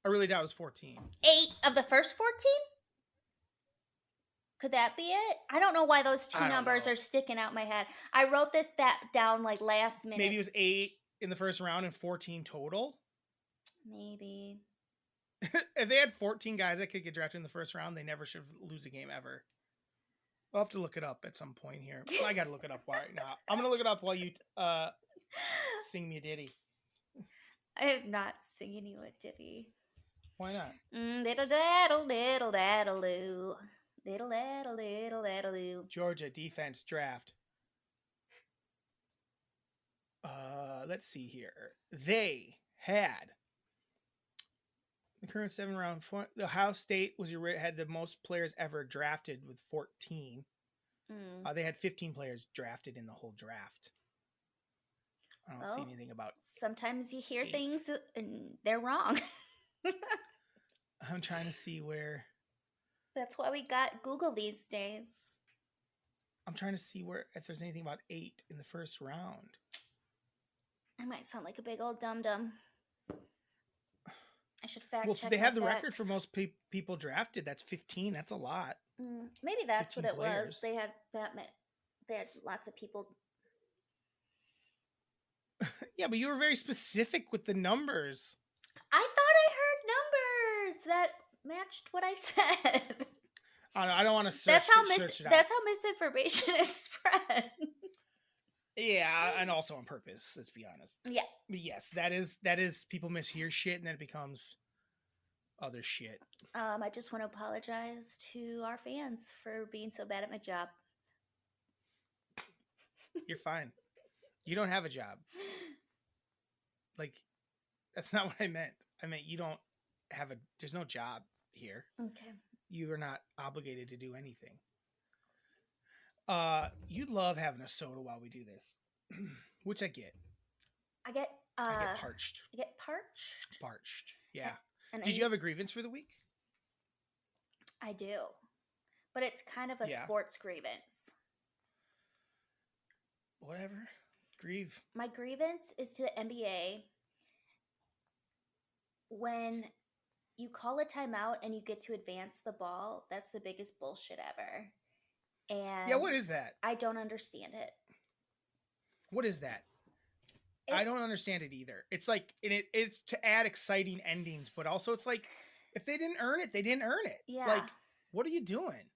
I really doubt it was 14. 8 of the first 14? Could that be it? I don't know why those two numbers are sticking out in my head. I wrote that down like last minute. Maybe it was 8 in the first round and 14 total. Maybe. If they had 14 guys that could get drafted in the first round, they never should lose a game ever. I'll have to look it up at some point here. I got to look it up right now. I'm going to look it up while you sing me a ditty. I am not singing you a ditty. Why not? Little daddle, little daddle-oo. Little daddle, little daddle-oo. Georgia defense draft. Let's see here. They had the current 7-round. The Ohio State had the most players ever drafted with 14. They had 15 players drafted in the whole draft. I don't see anything about. Sometimes you hear things and they're wrong. I'm trying to see where. That's why we got Google these days. I'm trying to see if there's anything about 8 in the first round. I might sound like a big old dum-dum. I should fact check. Well, they have the record for most people drafted. That's 15. That's a lot. Maybe that's what it players. was. They had lots of people. Yeah, but you were very specific with the numbers. I thought I heard numbers that matched what I said. I don't want to search. That's how misinformation is spread. Yeah, and also on purpose. Let's be honest. Yeah. But yes, that is people mishear shit and then it becomes other shit. I just want to apologize to our fans for being so bad at my job. You're fine. You don't have a job. Like, that's not what I meant. I meant you don't have there's no job here. Okay. You are not obligated to do anything. You love having a soda while we do this, which I get. I get parched. I get parched? Parched, yeah. And Did you have a grievance for the week? I do. But it's kind of a sports grievance. Whatever. Grieve. My grievance is to the NBA. When you call a timeout and you get to advance the ball, that's the biggest bullshit ever. And yeah, what is that? I don't understand it. What is that? I don't understand it either. It's like it's to add exciting endings, but also it's like if they didn't earn it, they didn't earn it. Yeah. Like, what are you doing?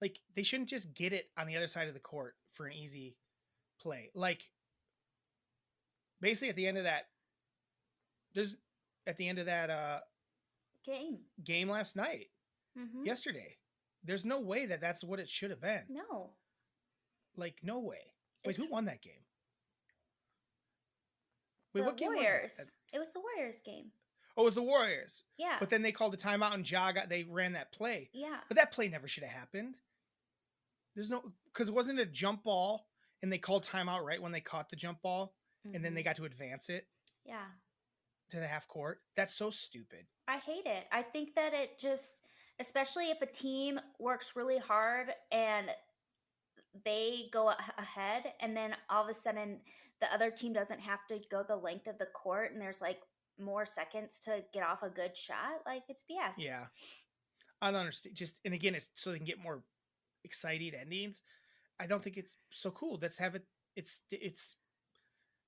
Like, they shouldn't just get it on the other side of the court for an easy play. Like, basically at the end of that game last night, yesterday, there's no way that's what it should have been. No. Like, no way. Wait, who won that game? Wait, what game Warriors. Was it? It was the Warriors game. Oh, it was the Warriors. Yeah. But then they called a timeout and they ran that play. Yeah. But that play never should have happened. Because it wasn't a jump ball and they called timeout right when they caught the jump ball and then they got to advance it. Yeah. To the half court. That's so stupid. I hate it. I think that it just, especially if a team works really hard and they go ahead and then all of a sudden the other team doesn't have to go the length of the court and there's like more seconds to get off a good shot. Like, it's BS. Yeah. I don't understand. And again, it's so they can get more exciting endings. I don't think it's so cool. Let's have it. It's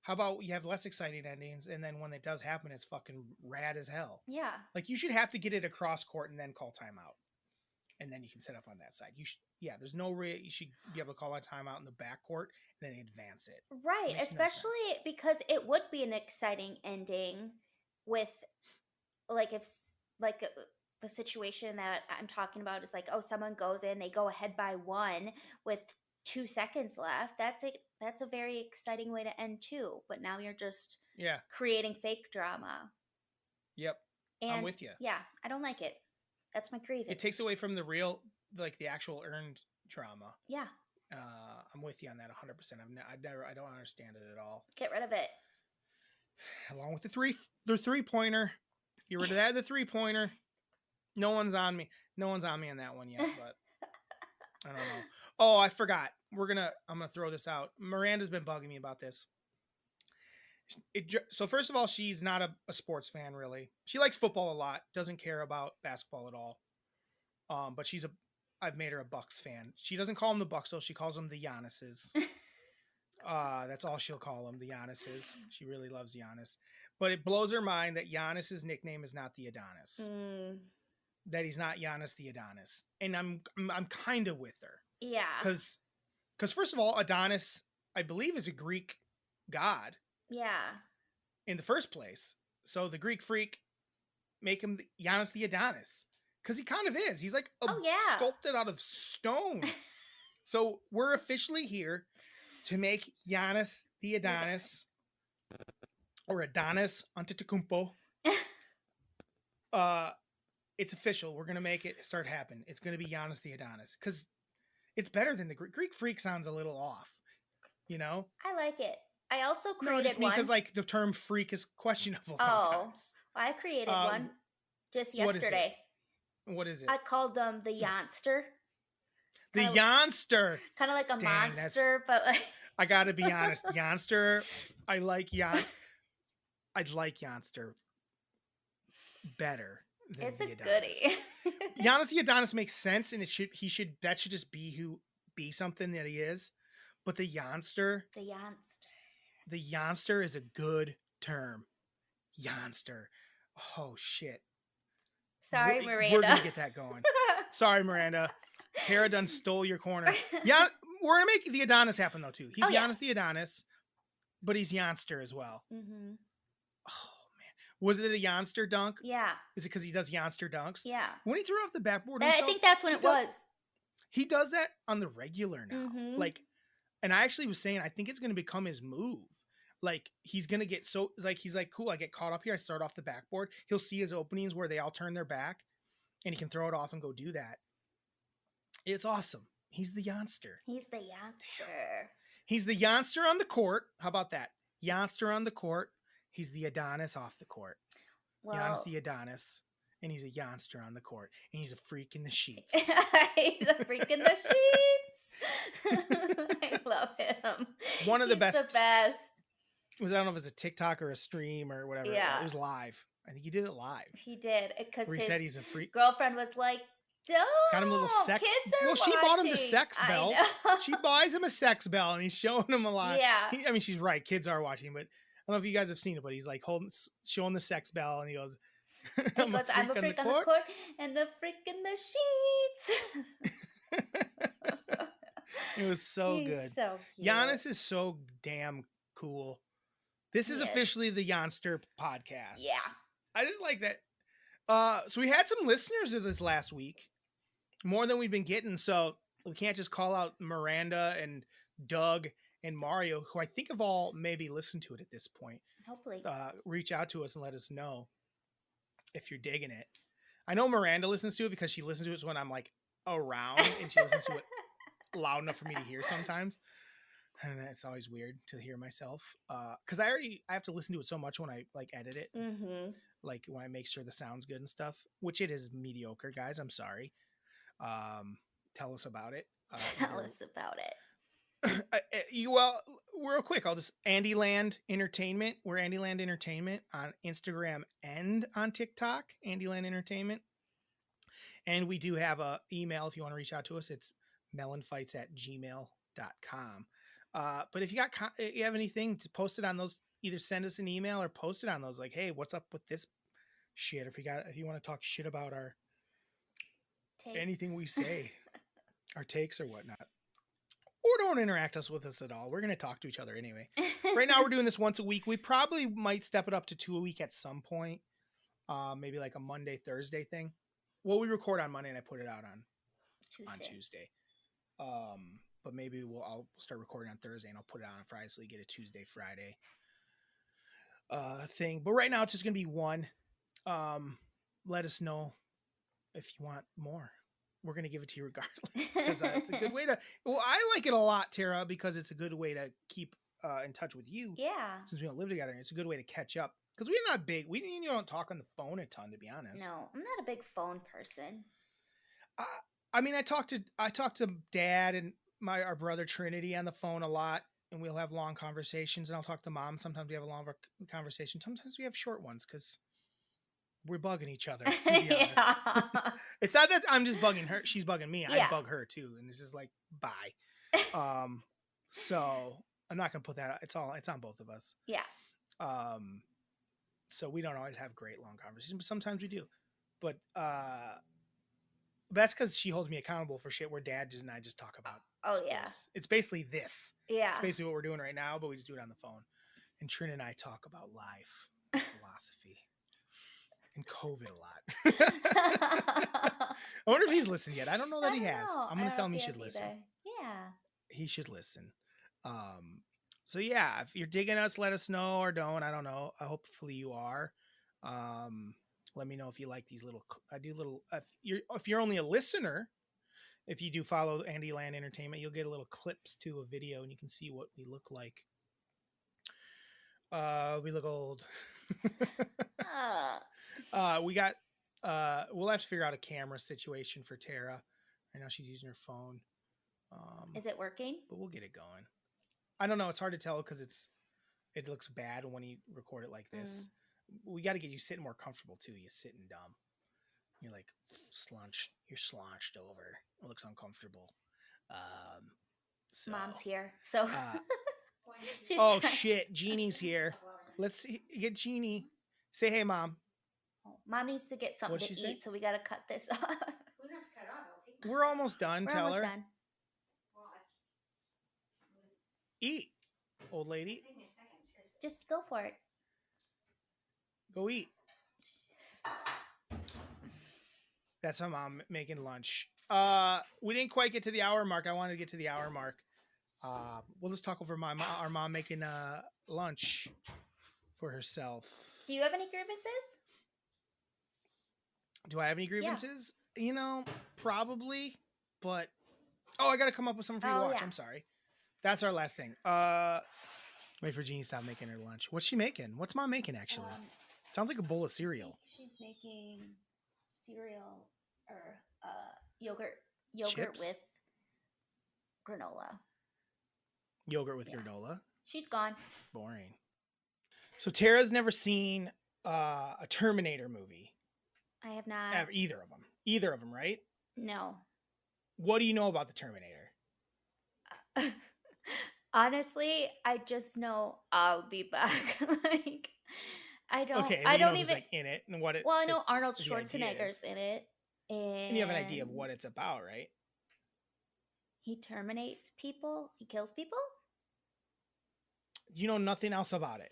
how about you have less exciting endings and then when it does happen, it's fucking rad as hell. Yeah. Like, you should have to get it across court and then call timeout. And then you can set up on that side. There's no way you should be able to call a timeout in the backcourt and then advance it. Right, especially because it would be an exciting ending with like if like the situation that I'm talking about is like, oh, someone goes in, they go ahead by 1 with 2 seconds left. That's a very exciting way to end too. But now you're just Yeah. creating fake drama. Yep. I'm And with you. yeah, I don't like it. That's my grievance. It takes away from the real, like the actual earned drama. Yeah. I'm with you on that 100%. I don't understand it at all. Get rid of it. Along with the 3-pointer. Get rid of that, the 3-pointer. No one's on me. No one's on me on that one yet, but I don't know. Oh, I forgot. I'm gonna throw this out. Miranda's been bugging me about this. So first of all, she's not a sports fan really. She likes football a lot. Doesn't care about basketball at all. But I've made her a Bucks fan. She doesn't call them the Bucks though. She calls them the Giannis's. That's all she'll call them, the Giannis's. She really loves Giannis. But it blows her mind that Giannis's nickname is not the Adonis. That he's not Giannis the Adonis. And I'm kind of with her. Yeah. Because first of all, Adonis, I believe, is a Greek god. Yeah. In the first place. So the Greek freak make him Giannis the Adonis. Because he kind of is. He's like sculpted out of stone. So we're officially here to make Giannis the Adonis. Or Adonis Antetokounmpo. It's official. We're going to make it start happen. It's going to be Giannis the Adonis. Because it's better than the Greek freak sounds a little off. You know? I like it. I also created one. Because like the term freak is questionable sometimes. I created one just yesterday. What is it? I called them the Yonster. The Yonster. Kind of like a monster, but like... I got to be honest. Yonster, I'd like Yonster better than it's the a Adonis. goodie. Giannis the Adonis makes sense, and that should just be something that he is. But the Yonster is a good term. Yonster. Oh shit. Sorry, Miranda. We're gonna get that going. Sorry, Miranda. Tara done stole your corner. Yeah, we're gonna make the Adonis happen though too. He's Giannis the Adonis, but he's Yonster as well. Mm-hmm. Oh man, was it a Yonster dunk? Yeah. Is it because he does Yonster dunks? Yeah. When he threw off the backboard, I think that's when it was. He does that on the regular now. Mm-hmm. Like, and I actually was saying, I think it's gonna become his move. Like he's gonna get so like he's like, cool, I get caught up here. I start off the backboard. He'll see his openings where they all turn their back, and he can throw it off and go do that. It's awesome. He's the Yonster. He's the Yonster. He's the Yonster on the court. How about that? Yonster on the court. He's the Adonis off the court. Well, Giannis the Adonis, and he's a Yonster on the court, and he's a freak in the sheets. He's a freak in the sheets. I love him. One of the best. The best. I don't know if it was a TikTok or a stream or whatever. Yeah. It was live. I think he did it live. He did because he said he's a freak. Girlfriend was like, "Don't." Got him a little sex. Kids are she bought him the sex bell. She buys him a sex bell, and he's showing him a lot. Yeah. I mean, she's right. Kids are watching, but I don't know if you guys have seen it. But he's like showing the sex bell, and he goes, "I'm a freak on the court, and a freak in the sheets." It was so good. So cute. Giannis is so damn cool. This is officially the Yonster podcast. Yeah. I just like that. So we had some listeners of this last week, more than we've been getting. So we can't just call out Miranda and Doug and Mario, who I think have all maybe listened to it at this point. Hopefully. Reach out to us and let us know if you're digging it. I know Miranda listens to it because she listens to it when I'm like around, and she listens to it loud enough for me to hear sometimes. And it's always weird to hear myself because I have to listen to it so much when I like edit it, like when I make sure the sound's good and stuff, which it is mediocre, guys. I'm sorry. Tell us about it. Tell us about it. Well, real quick, I'll just Andyland Entertainment. We're Andyland Entertainment on Instagram and on TikTok, Andyland Entertainment. And we do have a email if you want to reach out to us. It's mellonfights@gmail.com. But if you have anything to post it on those, either send us an email or post it on those. Like, hey, what's up with this shit? If you want to talk shit about our takes. Anything we say, our takes or whatnot, or don't interact with us at all. We're gonna talk to each other anyway. Right now, we're doing this once a week. We probably might step it up to 2 a week at some point. maybe like a Monday, Thursday thing. Well, we record on Monday and I put it out on Tuesday. But maybe I'll start recording on Thursday and I'll put it on Friday so you get a Tuesday, Friday thing. But right now it's just gonna be one. Let us know if you want more. We're gonna give it to you regardless because it's a good way to. Well, I like it a lot, Tara, because it's a good way to keep in touch with you. Yeah. Since we don't live together, it's a good way to catch up because we're not big. We don't talk on the phone a ton, to be honest. No, I'm not a big phone person. I mean, I talk to Dad and our brother Trinity on the phone a lot, and we'll have long conversations. And I'll talk to Mom. Sometimes we have a longer conversation. Sometimes we have short ones because we're bugging each other. To be honest. It's not that I'm just bugging her; she's bugging me. Yeah. I bug her too, and it's just like bye. So I'm not gonna put that. It's on both of us. Yeah. So we don't always have great long conversations, but sometimes we do. But that's because she holds me accountable for shit where Dad and I just talk about. Oh sports. yeah. It's basically this. Yeah. It's basically what we're doing right now, but we just do it on the phone. And Trin and I talk about life, philosophy, and COVID a lot. I wonder if he's listened yet. I don't know that he has. I'm gonna tell him he should listen. Yeah. He should listen. So yeah, if you're digging us, let us know or don't. I don't know. Hopefully you are. Let me know if you like these little. I do little. If you're only a listener, if you do follow Andy Land Entertainment, you'll get a little clips to a video, and you can see what we look like. We look old. We got. We'll have to figure out a camera situation for Tara. I know she's using her phone. Is it working? But we'll get it going. I don't know. It's hard to tell because it looks bad when you record it like this. We got to get you sitting more comfortable too. You're sitting dumb. You're like slunched. You're slunched over. It looks uncomfortable. So, Mom's here. So. Shit! Jeannie's here. Let's get Jeannie. Say hey, Mom. Mom needs to get something to eat, so we got to cut this off. We're almost done. Tell her. Done. Eat, old lady. Just go for it. Go eat. That's how Mom making lunch. We didn't quite get to the hour mark. I wanted to get to the hour mark. We'll just talk over our mom making lunch for herself. Do you have any grievances? Do I have any grievances? Yeah. Probably. But I got to come up with something for you to watch. Yeah. I'm sorry. That's our last thing. Wait for Jeannie to stop making her lunch. What's she making? What's Mom making actually? Sounds like a bowl of cereal. She's making cereal or yogurt Chips? with granola. Yogurt with granola? She's gone. Boring. So Tara's never seen a Terminator movie. I have not. Either of them. Either of them, right? No. What do you know about the Terminator? Honestly, I just know I'll be back. Like, I don't. Okay, I don't know even who's, like, in it and what it. Well, I know Arnold Schwarzenegger's in it, and you have an idea of what it's about, right? He terminates people. He kills people. You know nothing else about it.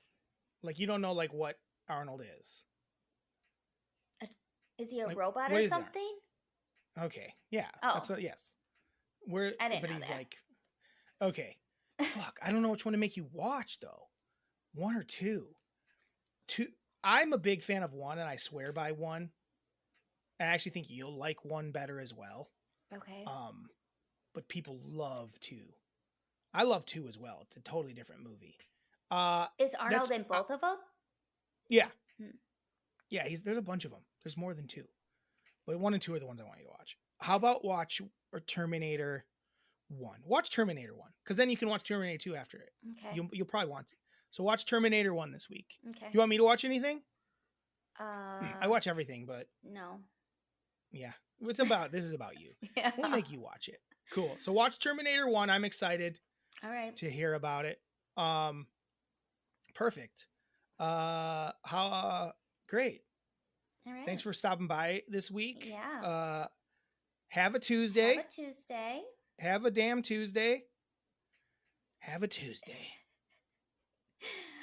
Like you don't know like what Arnold is. Is he a robot or something? Okay, yeah. Oh. That's what. Yes. I didn't know he's that. Like, okay. Fuck, I don't know which one to make you watch though. One or two. Two. I'm a big fan of one, and I swear by one. And I actually think you'll like one better as well. Okay. But people love two. I love two as well. It's a totally different movie. Is Arnold in both of them? Yeah. Yeah, there's a bunch of them. There's more than two. But 1 and 2 are the ones I want you to watch. How about watch Terminator 1? Watch Terminator 1, because then you can watch Terminator 2 after it. Okay. You'll probably want to. So watch Terminator 1 this week. Okay. You want me to watch anything? I watch everything, but... No. Yeah. This is about you. Yeah. We'll make you watch it. Cool. So watch Terminator 1. I'm excited. All right. To hear about it. Perfect. Great. All right. Thanks for stopping by this week. Yeah. Have a Tuesday. Have a damn Tuesday. Have a Tuesday.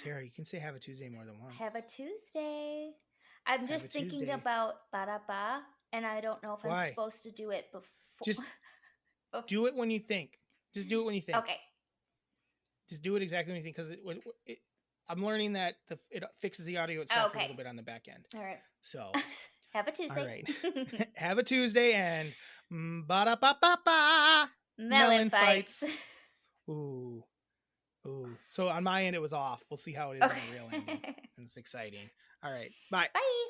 Tara, you can say have a Tuesday more than once. Have a Tuesday. I'm Have a just thinking Tuesday. about ba-da-ba, and I don't know if I'm Why? supposed to do it before. Just do it when you think. Just do it when you think. Okay. Just do it exactly when you think, because I'm learning that it fixes the audio itself a Okay. little bit on the back end. All right. So, Have a all Tuesday. right. Have a Tuesday and ba-da-ba-ba-ba. Mellon fights. Ooh. Ooh. So on my end, it was off. We'll see how it is on the real end. And it's exciting. All right. Bye. Bye.